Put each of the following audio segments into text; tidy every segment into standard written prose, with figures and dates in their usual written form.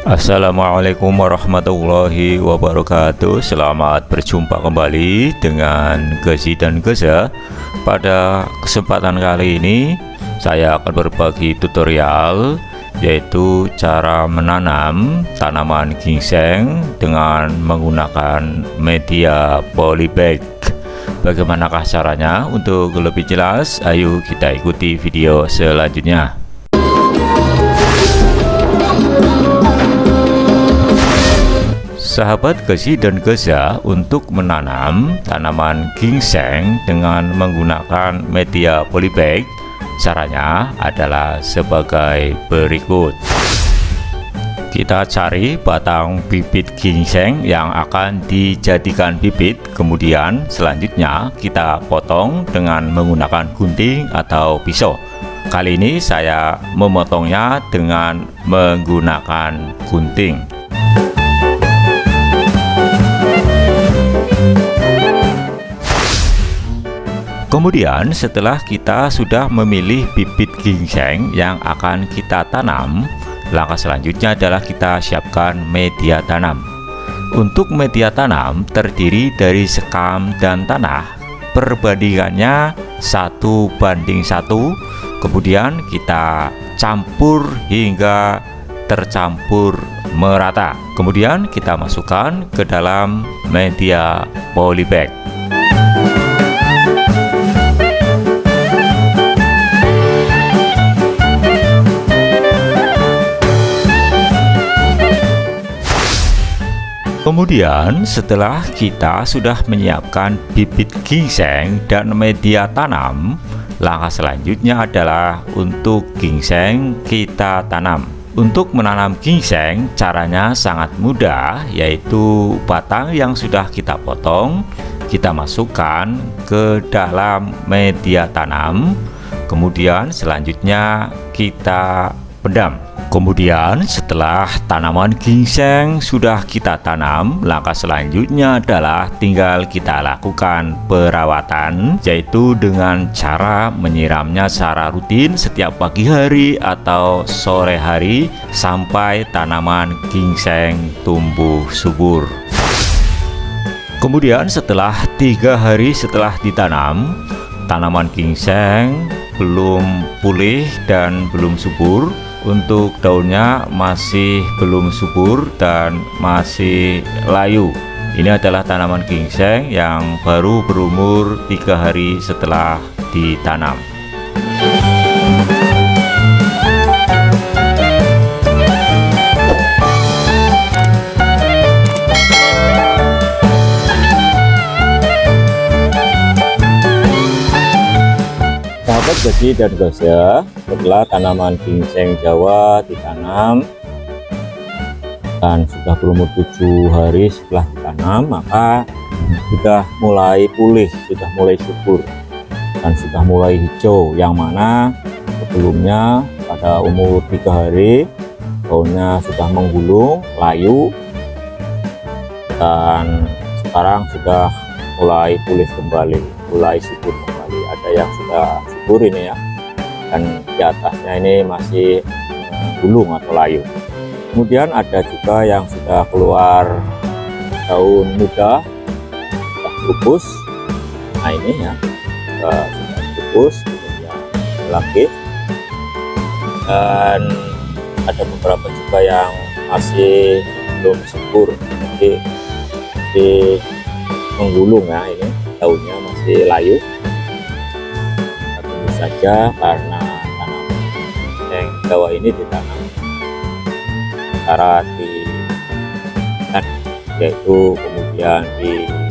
Assalamualaikum warahmatullahi wabarakatuh. Selamat berjumpa kembali dengan Gezi dan Geza. Pada kesempatan kali ini saya akan berbagi tutorial, yaitu cara menanam tanaman ginseng dengan menggunakan media polybag. Bagaimanakah caranya? Untuk lebih jelas, ayo kita ikuti video selanjutnya. Sahabat Gezi dan Geza, untuk menanam tanaman ginseng dengan menggunakan media polybag, caranya adalah sebagai berikut. Kita cari batang bibit ginseng yang akan dijadikan bibit, kemudian selanjutnya kita potong dengan menggunakan gunting atau pisau. Kali ini saya memotongnya dengan menggunakan gunting. Kemudian setelah kita sudah memilih bibit ginseng yang akan kita tanam, langkah selanjutnya adalah kita siapkan media tanam. Untuk media tanam terdiri dari sekam dan tanah, perbandingannya 1:1. Kemudian kita campur hingga tercampur merata. Kemudian kita masukkan ke dalam media polybag. Kemudian setelah kita sudah menyiapkan bibit ginseng dan media tanam, langkah selanjutnya adalah untuk ginseng kita tanam. Untuk menanam ginseng caranya sangat mudah, yaitu batang yang sudah kita potong kita masukkan ke dalam media tanam, kemudian selanjutnya kita pendam. Kemudian setelah tanaman ginseng sudah kita tanam, langkah selanjutnya adalah tinggal kita lakukan perawatan, yaitu dengan cara menyiramnya secara rutin setiap pagi hari atau sore hari sampai tanaman ginseng tumbuh subur. Kemudian setelah 3 hari setelah ditanam, tanaman ginseng belum pulih dan belum subur. Untuk daunnya masih belum subur dan masih layu. Ini adalah tanaman ginseng yang baru berumur 3 hari setelah ditanam. Sahabat Gezi dan Geza, setelah tanaman ginseng Jawa ditanam dan sudah berumur 7 hari setelah ditanam, maka sudah mulai pulih, sudah mulai subur dan sudah mulai hijau, yang mana sebelumnya pada umur 3 hari daunnya sudah menggulung, layu, dan sekarang sudah mulai pulih kembali, mulai subur kembali. Ada yang sudah subur ini ya, dan di atasnya ini masih gulung atau layu. Kemudian ada juga yang sudah keluar daun muda, sudah pupus. Nah ini ya, sudah pupus, kemudian lagi, dan ada beberapa juga yang masih belum subur, jadi menggulung ya, ini daunnya masih layu. Tentu saja karena tanaman ginseng Jawa ini ditanam cara yaitu kemudian ditanam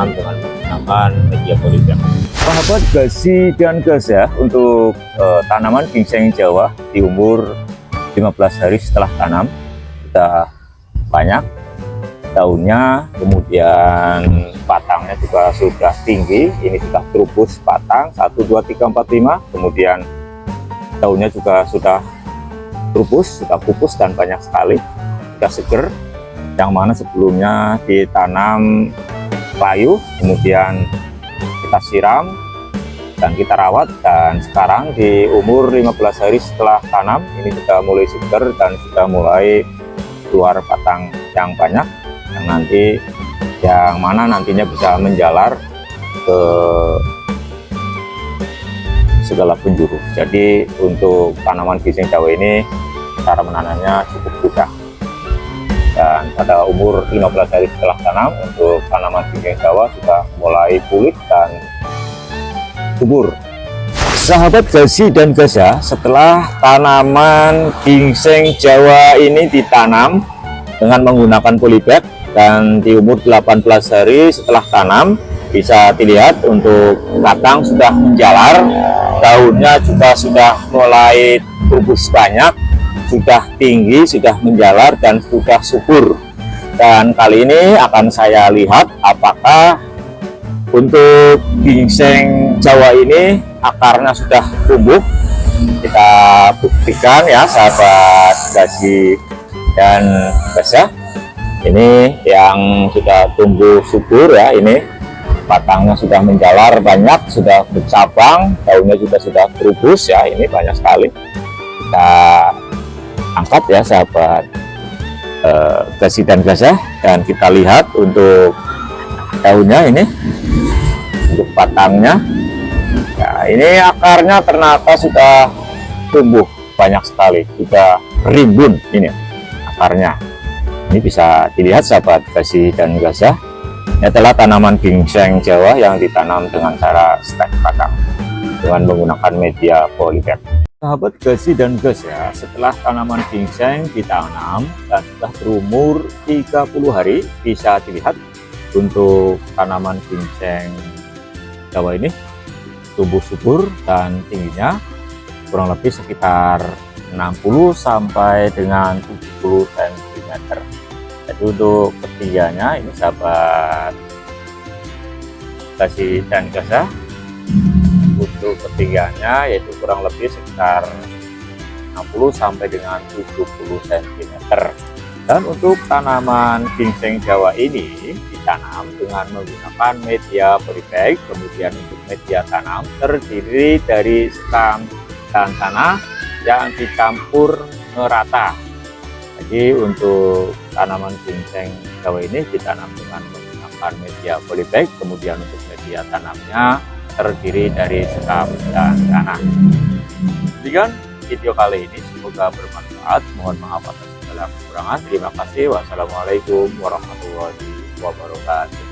dengan menggunakan media polybag. Sahabat Gezi dan Geza, untuk tanaman ginseng Jawa di umur 15 hari setelah tanam sudah banyak daunnya, kemudian batangnya juga sudah tinggi. Ini sudah trubus batang 1, 2, 3, 4, 5. Kemudian daunnya juga sudah trubus, sudah pupus dan banyak sekali, sudah seger, yang mana sebelumnya ditanam layu, kemudian kita siram dan kita rawat, dan sekarang di umur 15 hari setelah tanam ini sudah mulai segar dan sudah mulai keluar batang yang banyak, yang mana nantinya bisa menjalar ke segala penjuru. Jadi untuk tanaman ginseng Jawa ini cara menanamnya cukup mudah, dan pada umur 15 hari setelah tanam untuk tanaman ginseng Jawa sudah mulai pulih dan subur. Sahabat Gasi dan Gajah, setelah tanaman ginseng Jawa ini ditanam dengan menggunakan polybag dan di umur 18 hari setelah tanam, bisa dilihat untuk batang sudah menjalar, daunnya juga sudah mulai tumbuh banyak, sudah tinggi, sudah menjalar dan sudah subur. Dan kali ini akan saya lihat apakah untuk ginseng Jawa ini akarnya sudah tumbuh. Kita buktikan ya sahabat Gasi dan Gajah. Ini yang sudah tumbuh subur ya, ini batangnya sudah menjalar banyak, sudah bercabang, daunnya juga sudah berubus ya, ini banyak sekali. Kita angkat ya sahabat Gasi dan Gajah, dan kita lihat untuk daunnya ini, untuk batangnya ya, ini akarnya ternyata sudah tumbuh banyak sekali, sudah rimbun ini akarnya. Ini bisa dilihat sahabat Gasi dan Gajah, ini adalah tanaman ginseng Jawa yang ditanam dengan cara stek batang dengan menggunakan media polybag. Sahabat Gasi dan Gajah, setelah tanaman ginseng ditanam dan sudah berumur 30 hari, bisa dilihat untuk tanaman ginseng Jawa ini tumbuh subur dan tingginya kurang lebih sekitar 60 sampai dengan 70 cm. Jadi untuk ketinggiannya ini sahabat Gasi dan Gajah, untuk ketinggiannya yaitu kurang lebih sekitar 60 sampai dengan 70 cm. Dan untuk tanaman ginseng Jawa ini ditanam dengan menggunakan media polybag, kemudian untuk media tanam terdiri dari sekam dan tanah yang dicampur merata. Jadi untuk tanaman ginseng Jawa ini ditanam dengan menggunakan media polybag, kemudian untuk media tanamnya terdiri dari sekam dan tanah. Demikian video kali ini, semoga bermanfaat. Mohon maaf atas segala kekurangan. Terima kasih. Wassalamualaikum warahmatullahi wabarakatuh.